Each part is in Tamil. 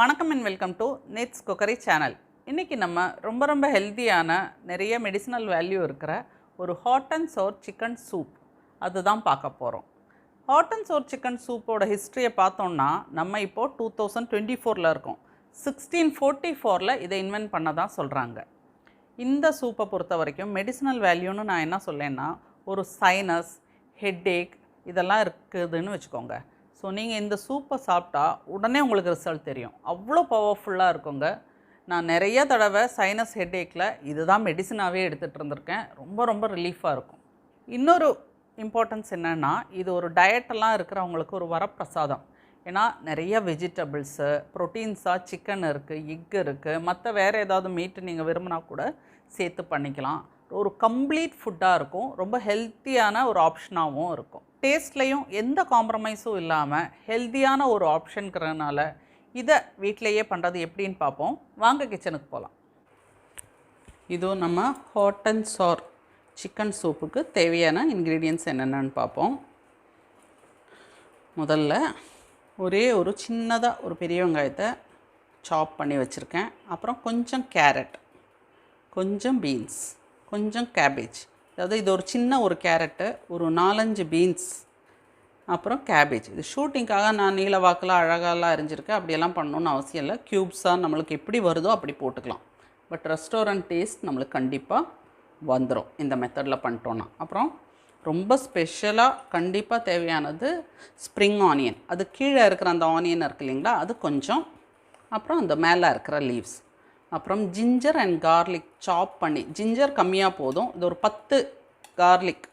வணக்கம் and welcome to nets cookery channel. இன்றைக்கி நம்ம ரொம்ப ஹெல்த்தியான நிறைய மெடிசினல் வேல்யூ இருக்கிற ஒரு hot and sour chicken soup அதுதான் பார்க்க போகிறோம். ஹாட் அண்ட் சோர் சிக்கன் சூப்போட ஹிஸ்ட்ரியை பார்த்தோம்னா நம்ம இப்போது 2024 இருக்கோம். 1644 இதை இன்வென்ட் பண்ண தான் சொல்கிறாங்க. இந்த சூப்பை பொறுத்த வரைக்கும் மெடிசினல் வேல்யூன்னு நான் என்ன சொல்லேன்னா, ஒரு சைனஸ், ஹெட்டேக் இதெல்லாம் இருக்குதுன்னு வச்சுக்கோங்க. ஸோ நீங்கள் இந்த சூப்பை சாப்பிட்டா உடனே உங்களுக்கு ரிசல்ட் தெரியும். அவ்வளோ பவர்ஃபுல்லாக இருக்குங்க. நான் நிறைய தடவை சைனஸ் ஹெட்டேக்கில் இதுதான் மெடிசனாகவே எடுத்துகிட்டு இருந்திருக்கேன். ரொம்ப ரிலீஃபாக இருக்கும். இன்னொரு இம்பார்ட்டன்ஸ் என்னென்னா, இது ஒரு டயட்டெல்லாம் இருக்கிறவங்களுக்கு ஒரு வரப்பிரசாதம். ஏன்னா நிறைய வெஜிடபிள்ஸு, ப்ரோட்டீன்ஸாக சிக்கன் இருக்குது, எக் இருக்குது, மற்ற வேறு ஏதாவது மீட்டு நீங்கள் விரும்பினா கூட சேர்த்து பண்ணிக்கலாம். ஒரு கம்ப்ளீட் ஃபுட்டாக இருக்கும். ரொம்ப ஹெல்த்தியான ஒரு ஆப்ஷனாகவும் இருக்கும். டேஸ்ட்லேயும் எந்த காம்ப்ரமைஸும் இல்லாமல் ஹெல்த்தியான ஒரு ஆப்ஷனுங்கிறதுனால இதை வீட்டிலையே பண்ணுறது எப்படின்னு பார்ப்போம். வாங்க கிச்சனுக்கு போகலாம். இதுவும் நம்ம ஹாட் அண்ட் சோர் சிக்கன் சூப்புக்கு தேவையான இன்க்ரீடியன்ட்ஸ் என்னென்னு பார்ப்போம். முதல்ல ஒரே ஒரு சின்னதாக ஒரு பெரிய வெங்காயத்தை சாப் பண்ணி வச்சுருக்கேன். அப்புறம் கொஞ்சம் கேரட், கொஞ்சம் பீன்ஸ், கொஞ்சம் கேபேஜ். அதாவது இது ஒரு சின்ன ஒரு கேரட்டு, ஒரு 4-5 பீன்ஸ், அப்புறம் கேபேஜ். இது ஷூட்டிங்காக நான் நீல வாக்கில் அழகாலாம் அரிஞ்சிருக்கேன். அப்படியெல்லாம் பண்ணணுன்னு அவசியம் இல்லை. க்யூப்ஸாக நம்மளுக்கு எப்படி வருதோ அப்படி போட்டுக்கலாம். பட் ரெஸ்டாரண்ட் டேஸ்ட் நம்மளுக்கு கண்டிப்பாக வந்துடும் இந்த மெத்தடில் பண்ணிட்டோன்னா. அப்புறம் ரொம்ப ஸ்பெஷலாக கண்டிப்பாக தேவையானது ஸ்ப்ரிங் ஆனியன். அது கீழே இருக்கிற அந்த ஆனியன் இருக்குது இல்லைங்களா, அது கொஞ்சம். அப்புறம் அந்த மேலே இருக்கிற லீவ்ஸ். அப்புறம் ஜிஞ்சர் அண்ட் கார்லிக் சாப் பண்ணி, ஜிஞ்சர் கம்மியாக போதும். இது ஒரு 10 கார்லிக்,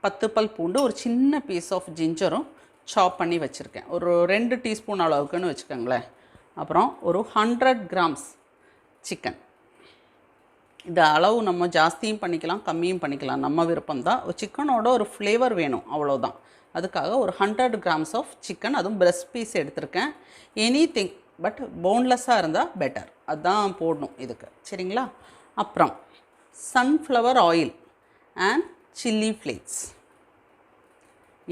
10 பல் பூண்டு, ஒரு சின்ன பீஸ் ஆஃப் ஜிஞ்சரும் சாப் பண்ணி வச்சுருக்கேன். ஒரு 2 டீஸ்பூன் அளவுக்குன்னு வச்சுக்கோங்களேன். அப்புறம் ஒரு 100 கிராம்ஸ் சிக்கன். இந்த அளவு நம்ம ஜாஸ்தியும் பண்ணிக்கலாம், கம்மியும் பண்ணிக்கலாம், நம்ம விருப்பம்தான். சிக்கனோட ஒரு ஃப்ளேவர் வேணும், அவ்வளோதான். அதுக்காக ஒரு 100 கிராம்ஸ் ஆஃப் சிக்கன், அதுவும் பிரெஸ்ட் பீஸ் எடுத்திருக்கேன். எனிதிங் பட் போன்லெஸ்ஸாக இருந்தால் பெட்டர், அதுதான் போடணும் இதுக்கு, சரிங்களா? அப்புறம் sunflower oil and chilli flakes.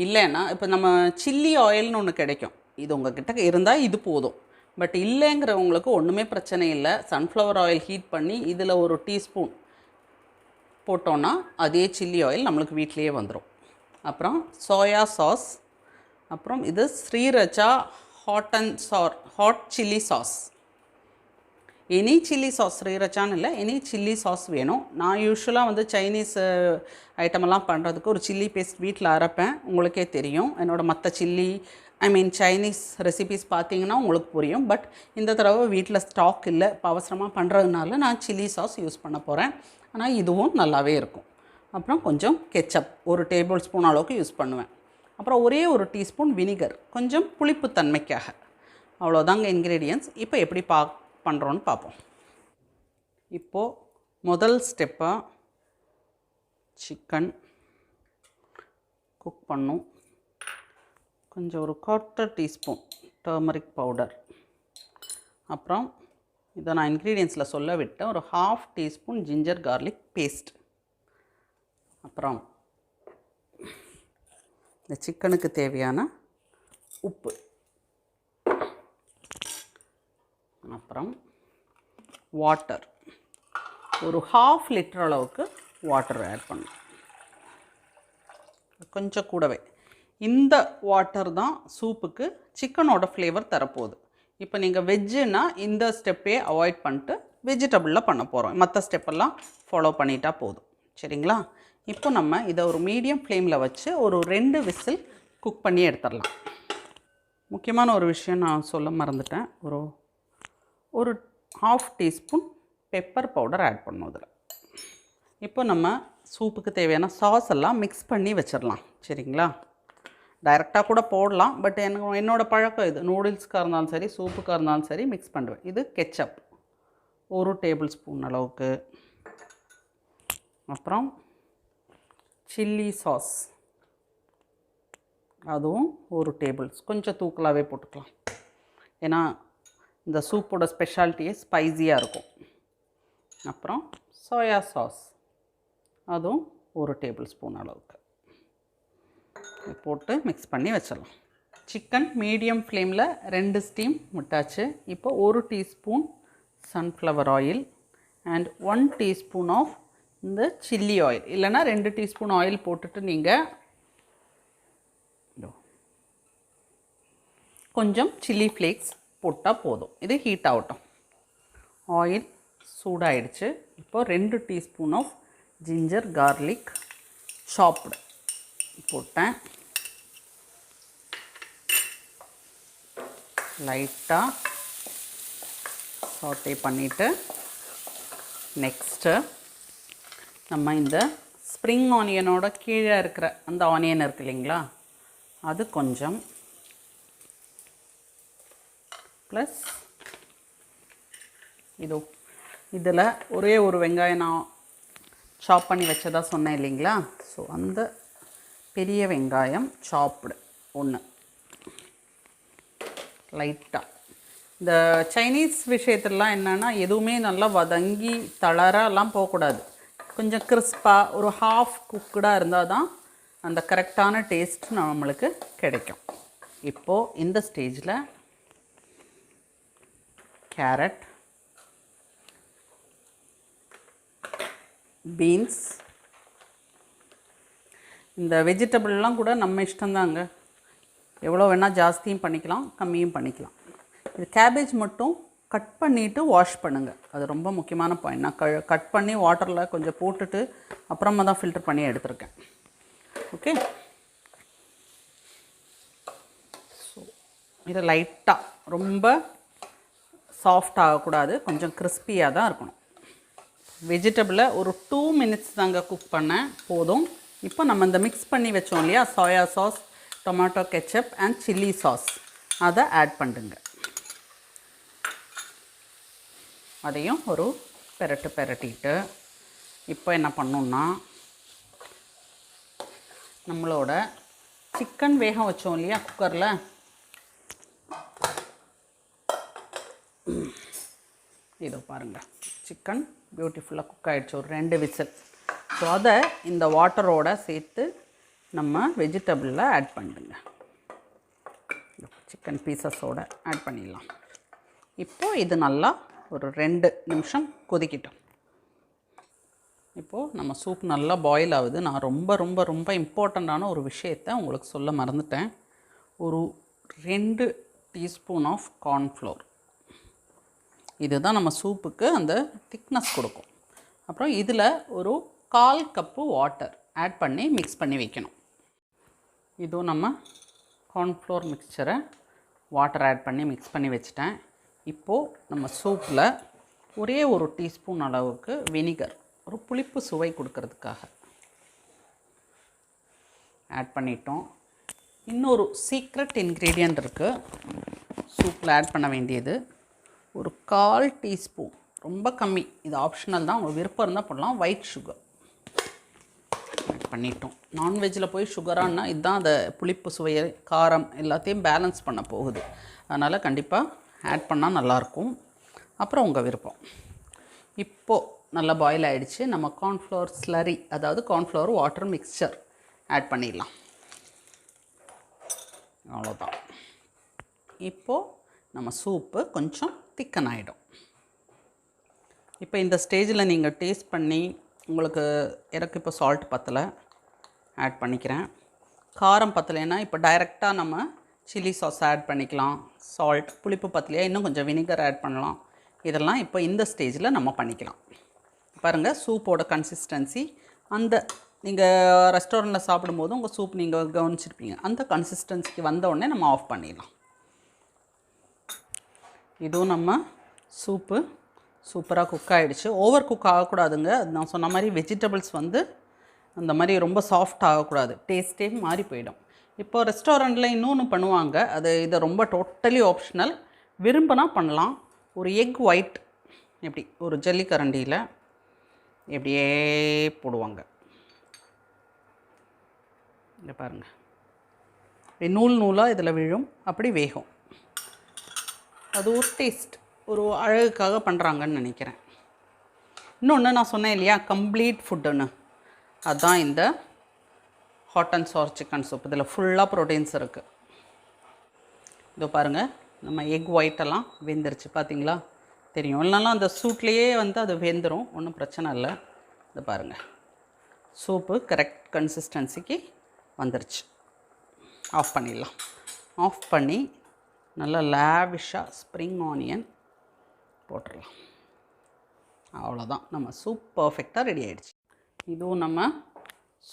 இல்லைன்னா இப்போ நம்ம சில்லி ஆயில்னு ஒன்று கிடைக்கும், இது உங்கள்கிட்ட இருந்தால் இது போதும். பட் இல்லைங்கிறவங்களுக்கு ஒன்றுமே பிரச்சனை இல்லை. சன்ஃப்ளவர் ஆயில் ஹீட் பண்ணி இதில் ஒரு டீஸ்பூன் போட்டோன்னா அதே சில்லி ஆயில் நம்மளுக்கு வீட்லேயே வந்துடும். அப்புறம் சோயா சாஸ், அப்புறம் இது sriracha hot and sour hot chilli sauce. Any chilli sauce, ஸ்ரீரச்சான்னு இல்லை, எனி சில்லி சாஸ் வேணும். நான் யூஸ்வலாக வந்து சைனீஸ் ஐட்டமெல்லாம் பண்ணுறதுக்கு ஒரு சில்லி பேஸ்ட் வீட்டில் அரைப்பேன். உங்களுக்கே தெரியும். என்னோடய மற்ற சில்லி சைனீஸ் ரெசிபீஸ் பார்த்தீங்கன்னா உங்களுக்கு புரியும். பட் இந்த தடவை வீட்டில் ஸ்டாக் இல்லை, இப்போ அவசரமாக பண்ணுறதுனால நான் சில்லி சாஸ் யூஸ் பண்ண போகிறேன். ஆனால் இதுவும் நல்லாவே இருக்கும். அப்புறம் கொஞ்சம் கெச்சப், ஒரு டேபிள் ஸ்பூன் அளவுக்கு யூஸ் பண்ணுவேன். அப்புறம் ஒரே ஒரு டீஸ்பூன் வினிகர், கொஞ்சம் புளிப்பு தன்மைக்காக. அவ்வளோதாங்க இன்க்ரீடியன்ட்ஸ். இப்போ எப்படி பண்ணுறோன்னு பார்ப்போம். இப்போது முதல் ஸ்டெப்பாக சிக்கன் குக் பண்ணும். கொஞ்சம் ஒரு 1/4 டீஸ்பூன் டர்மரிக் பவுடர். அப்புறம் இதை நான் இன்க்ரீடியன்ட்ஸில் சொல்ல விட்டேன், ஒரு 1/2 டீஸ்பூன் ஜிஞ்சர் கார்லிக் பேஸ்ட். அப்புறம் இந்த சிக்கனுக்கு தேவையான உப்பு. அப்புறம் வாட்டர், ஒரு 1/2 லிட்டர் அளவுக்கு வாட்டர் ஆட் பண்ணணும், கொஞ்சம் கூடவே. இந்த வாட்டர் தான் சூப்புக்கு சிக்கனோட ஃப்ளேவர் தரப்போகுது. இப்போ நீங்கள் வெஜ்ஜுன்னா இந்த ஸ்டெப்பே அவாய்ட் பண்ணிட்டு வெஜிடபிளில் பண்ண போகிறோம். மற்ற ஸ்டெப்பெல்லாம் ஃபாலோ பண்ணிட்டா போதும், சரிங்களா? இப்போ நம்ம இதை ஒரு மீடியம் ஃப்ளேமில் வச்சு ஒரு 2 விசில் குக் பண்ணி எடுத்துடலாம். முக்கியமான ஒரு விஷயம் நான் சொல்ல மறந்துட்டேன். ஒரு 1/2 டீஸ்பூன் பெப்பர் பவுடர் ஆட் பண்ணணும் இதில். இப்போ நம்ம சூப்புக்கு தேவையான சாஸ் எல்லாம் மிக்ஸ் பண்ணி வச்சிடலாம், சரிங்களா? டைரெக்டாக கூட போடலாம், பட் என்னோடய பழக்கம் இது. நூடுல்ஸ்க்காக இருந்தாலும் சரி, சூப்புக்காக இருந்தாலும் சரி மிக்ஸ் பண்ணுவேன். இது கெச்சப், ஒரு டேபிள் ஸ்பூன் அளவுக்கு. அப்புறம் சில்லி சாஸ், அதுவும் ஒரு கொஞ்சம் தூக்கலாகவே போட்டுக்கலாம். ஏன்னா இந்த சூப்போட ஸ்பெஷாலிட்டியே ஸ்பைஸியாக இருக்கும். அப்புறம் சோயா சாஸ், அதுவும் ஒரு டேபிள் ஸ்பூன் அளவுக்கு போட்டு மிக்ஸ் பண்ணி வச்சிடலாம். சிக்கன் மீடியம் ஃப்ளேமில் 2 ஸ்டீம் விட்டாச்சு. இப்போ 1 teaspoon sunflower oil and 1 teaspoon of இந்த சில்லி ஆயில், இல்லைனா 2 டீஸ்பூன் ஆயில் போட்டுட்டு நீங்கள் கொஞ்சம் சில்லி ஃப்ளேக்ஸ் போட்டால் போதும். இது ஹீட் ஆகட்டும். ஆயில் சூடாயிடுச்சு. இப்போ 2 டீஸ்பூன் ஆஃப் ஜிஞ்சர் கார்லிக் சாப்டு போட்டேன். லைட்டாக சாட்டே பண்ணிவிட்டு நெக்ஸ்ட்டு நம்ம இந்த ஸ்ப்ரிங் ஆனியனோட கீழே இருக்கிற அந்த ஆனியன் இருக்குது இல்லைங்களா, அது கொஞ்சம் ப்ளஸ் இதில் ஒரே ஒரு வெங்காயம் நான் சாப் பண்ணி வச்சதா சொன்னேன் இல்லைங்களா, ஸோ அந்த பெரிய வெங்காயம் சாப்டு 1 லைட்டாக. இந்த சைனீஸ் விஷயத்துலலாம் என்னென்னா எதுவுமே நல்லா வதங்கி தளரெல்லாம் போகக்கூடாது. கொஞ்சம் கிறிஸ்பாக ஒரு ஹாஃப் குக்குடாக இருந்தால் தான் அந்த கரெக்டான டேஸ்ட் நம்மளுக்கு கிடைக்கும். இப்போது இந்த ஸ்டேஜில் கேரட், பீன்ஸ், இந்த வெஜிடபிள்லாம் கூட நம்ம இஷ்டம்தாங்க. எவ்வளோ வேணால் ஜாஸ்தியும் பண்ணிக்கலாம், கம்மியும் பண்ணிக்கலாம். இது கேபேஜ் மட்டும் கட் பண்ணிவிட்டு வாஷ் பண்ணுங்கள். அது ரொம்ப முக்கியமான பாயிண்ட். நான் கட் பண்ணி வாட்டரில் கொஞ்சம் போட்டுட்டு அப்புறமா தான் ஃபில்டர் பண்ணி எடுத்திருக்கேன். ஓகே, ஸோ இது லைட்டாக ரொம்ப சாஃப்ட் ஆகக்கூடாது, கொஞ்சம் கிறிஸ்பியாக தான் இருக்கணும். வெஜிடபிளை ஒரு 2 மினிட்ஸ் தாங்க குக் பண்ணேன், போதும். இப்போ நம்ம இந்த மிக்ஸ் பண்ணி வச்சோம் இல்லையா, soya sauce, tomato ketchup and chilli sauce, அதை ஆட் பண்ணுங்க. அதையும் ஒரு பெரட்டிட்டு இப்போ என்ன பண்ணோம்னா, நம்மளோட சிக்கன் வேக வச்சோம் இல்லையா குக்கரில், இதோ பாருங்கள், சிக்கன் பியூட்டிஃபுல்லாக குக் ஆகிடுச்சு, ஒரு 2 விசில். ஸோ அதை இந்த வாட்டரோடு சேர்த்து நம்ம வெஜிடபிளில் ஆட் பண்ணிடுங்க. சிக்கன் பீசஸோடு ஆட் பண்ணிடலாம். இப்போது இது நல்லா ஒரு 2 நிமிஷம் கொதிக்கட்டும். இப்போது நம்ம சூப் நல்லா பாயில் ஆகுது. நான் ரொம்ப ரொம்ப ரொம்ப இம்பார்ட்டண்ட்டான ஒரு விஷயத்தை உங்களுக்கு சொல்ல மறந்துட்டேன். ஒரு 2 டீஸ்பூன் ஆஃப் கார்ன்ஃப்ளோர், இதுதான் நம்ம சூப்புக்கு அந்த திக்னஸ் கொடுக்கும். அப்புறம் இதில் ஒரு 1/4 கப்பு வாட்டர் ஆட் பண்ணி மிக்ஸ் பண்ணி வைக்கணும். இதுவும் நம்ம கார்ன்ஃப்ளோர் மிக்சரை வாட்டர் ஆட் பண்ணி மிக்ஸ் பண்ணி வச்சுட்டேன். இப்போது நம்ம சூப்பில் ஒரே ஒரு டீஸ்பூன் அளவுக்கு வினிகர், ஒரு புளிப்பு சுவை கொடுக்கறதுக்காக ஆட் பண்ணிட்டோம். இன்னொரு சீக்ரெட் இன்க்ரீடியண்ட் இருக்குது சூப்பில் ஆட் பண்ண வேண்டியது. ஒரு 1/4 டீஸ்பூன், ரொம்ப கம்மி, இது ஆப்ஷனல் தான், உங்களுக்கு விருப்பம் இருந்தால் போடலாம், ஒயிட் சுகர் ஆட் பண்ணிட்டோம். நான்வெஜ்ஜில் போய் சுகரானா இதுதான் அந்த புளிப்பு சுவையை, காரம் எல்லாத்தையும் பேலன்ஸ் பண்ண போகுது. அதனால் கண்டிப்பாக ஆட் பண்ணால் நல்லாயிருக்கும். அப்புறம் உங்கள் விருப்பம். இப்போது நல்லா பாயில் ஆகிடுச்சு. நம்ம கார்ன்ஃப்ளவர் ஸ்லரி, அதாவது கார்ன்ஃப்ளவர் வாட்டர் மிக்சர் ஆட் பண்ணிடலாம். அவ்வளோதான். இப்போது நம்ம சூப்பு கொஞ்சம் திக்கன் ஆகிடும். இப்போ இந்த ஸ்டேஜில் நீங்கள் டேஸ்ட் பண்ணி உங்களுக்கு எனக்கு இப்போ சால்ட் பத்தலை, ஆட் பண்ணிக்கிறேன். காரம் பத்தலைன்னா இப்போ டைரெக்டாக நம்ம சில்லி சாஸ் ஆட் பண்ணிக்கலாம். சால்ட், புளிப்பு பத்தலையா இன்னும் கொஞ்சம் வினிகர் ஆட் பண்ணலாம். இதெல்லாம் இப்போ இந்த ஸ்டேஜில் நம்ம பண்ணிக்கலாம். பாருங்கள் சூப்போட கன்சிஸ்டன்சி, அந்த நீங்கள் ரெஸ்டாரண்ட்டில் சாப்பிடும்போது உங்கள் சூப் நீங்கள் கவனிச்சிருப்பீங்க, அந்த கன்சிஸ்டன்சிக்கு வந்த உடனே நம்ம ஆஃப் பண்ணிடலாம். இதுவும் நம்ம சூப்பு சூப்பராக குக் ஆகிடுச்சு. ஓவர் குக் ஆகக்கூடாதுங்க. அது நான் சொன்ன மாதிரி வெஜிடபிள்ஸ் அந்த மாதிரி ரொம்ப சாஃப்ட் ஆகக்கூடாது, டேஸ்ட்டே மாறி போயிடும். இப்போ ரெஸ்டாரண்ட்டில் இன்னொன்று பண்ணுவாங்க, இது ரொம்ப டோட்டலி ஆப்ஷனல், விரும்பினா பண்ணலாம். ஒரு எக் ஒயிட் இப்படி ஒரு ஜல்லிக்கரண்டியில் இப்படியே போடுவாங்க. இங்கே பாருங்கள், இப்படி நூல் நூலாக இதில் விழும், அப்படி வேகும். அது ஒரு டேஸ்ட், ஒரு அழகுக்காக பண்ணுறாங்கன்னு நினைக்கிறேன். இன்னொன்று நான் சொன்னேன் இல்லையா, கம்ப்ளீட் ஃபுட்டுன்னு, அதுதான் இந்த hot and sir chicken soup. இதில் ஃபுல்லாக ப்ரோட்டீன்ஸ் இருக்குது. இதோ பாருங்கள், நம்ம எக் ஒயிட்டெல்லாம் வெந்துருச்சு பார்த்தீங்களா, தெரியும். இல்லைனாலும் அந்த சூட்லேயே வந்து அது வெந்துடும், ஒன்றும் பிரச்சனை இல்லை. இதை பாருங்கள், சூப்பு கரெக்ட் கன்சிஸ்டன்சிக்கு வந்துருச்சு. ஆஃப் பண்ணிடலாம். ஆஃப் பண்ணி நல்லா லேவிஷாக ஸ்ப்ரிங் ஆனியன் போட்டுடலாம். அவ்வளோதான், நம்ம சூப் பர்ஃபெக்டாக ரெடி ஆகிடுச்சு. இதுவும் நம்ம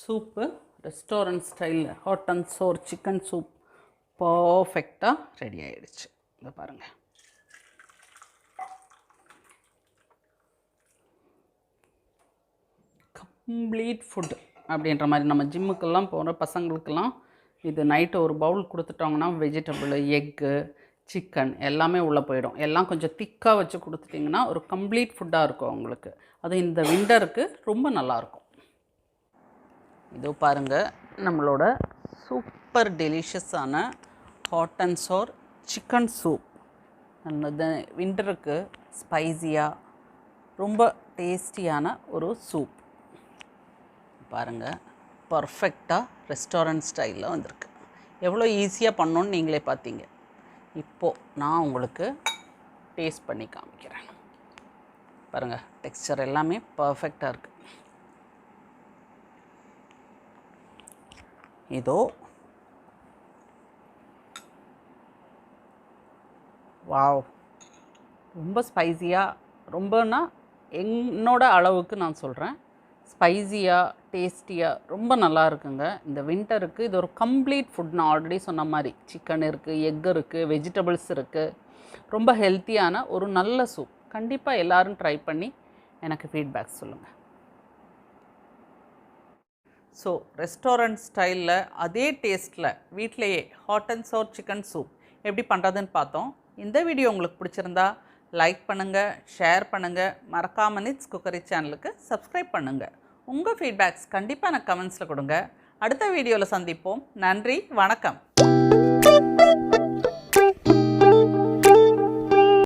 சூப்பு ரெஸ்டாரண்ட் ஸ்டைலில் hot and sour chicken soup பர்ஃபெக்டாக ரெடி ஆகிடுச்சு. இதை பாருங்கள், கம்ப்ளீட் ஃபுட் அப்படின்ற மாதிரி. நம்ம ஜிம்முக்கெல்லாம் போகிற பசங்களுக்கெல்லாம் இது நைட்டு ஒரு பவுல் கொடுத்துட்டோங்கன்னா வெஜிடபிள், எக்கு, சிக்கன் எல்லாமே உள்ளே போயிடும். எல்லாம் கொஞ்சம் திக்காக வச்சு கொடுத்துட்டிங்கன்னா ஒரு கம்ப்ளீட் ஃபுட்டாக இருக்கும் அவங்களுக்கு. அது இந்த விண்டருக்கு ரொம்ப நல்லாயிருக்கும். இதோ பாருங்கள், நம்மளோட சூப்பர் டெலிஷியஸான hot and sour chicken soup. அந்த விண்டருக்கு ஸ்பைஸியாக ரொம்ப டேஸ்டியான ஒரு சூப். பாருங்கள், பர்ஃபெக்டாக ரெஸ்டாரண்ட் ஸ்டைலில் வந்திருக்கு. எவ்வளோ ஈஸியாக பண்ணோன்னு நீங்களே பார்த்தீங்க. இப்போது நான் உங்களுக்கு டேஸ்ட் பண்ணி காமிக்கிறேன். பாருங்கள், டெக்ஸ்சர் எல்லாமே பர்ஃபெக்டாக இருக்குது. இதோ வாவ், ரொம்ப ஸ்பைஸியாக, ரொம்பனா என்னோட அளவுக்கு நான் சொல்கிறேன், ஸ்பைஸியாக டேஸ்டியாக ரொம்ப நல்லா இருக்குங்க. இந்த விண்டருக்கு இது ஒரு கம்ப்ளீட் ஃபுட். நான் ஆல்ரெடி சொன்ன மாதிரி சிக்கன் இருக்குது, எக் இருக்குது, வெஜிடபிள்ஸ் இருக்குது. ரொம்ப ஹெல்த்தியான ஒரு நல்ல சூப். கண்டிப்பாக எல்லோரும் ட்ரை பண்ணி எனக்கு ஃபீட்பேக் சொல்லுங்கள். ஸோ ரெஸ்டாரண்ட் ஸ்டைலில் அதே டேஸ்ட்டில் வீட்டிலையே hot and sour chicken soup எப்படி பண்ணுறதுன்னு பார்த்தோம். இந்த வீடியோ உங்களுக்கு பிடிச்சிருந்தா லைக் பண்ணுங்கள், ஷேர் பண்ணுங்கள், மறக்காமல் நிட்ஸ் குக்கரி சேனலுக்கு சப்ஸ்கிரைப் பண்ணுங்கள். உங்கள் ஃபீட்பேக்ஸ் கண்டிப்பாக எனக்கு கமெண்ட்ஸில் கொடுங்க. அடுத்த வீடியோவில் சந்திப்போம். நன்றி, வணக்கம்.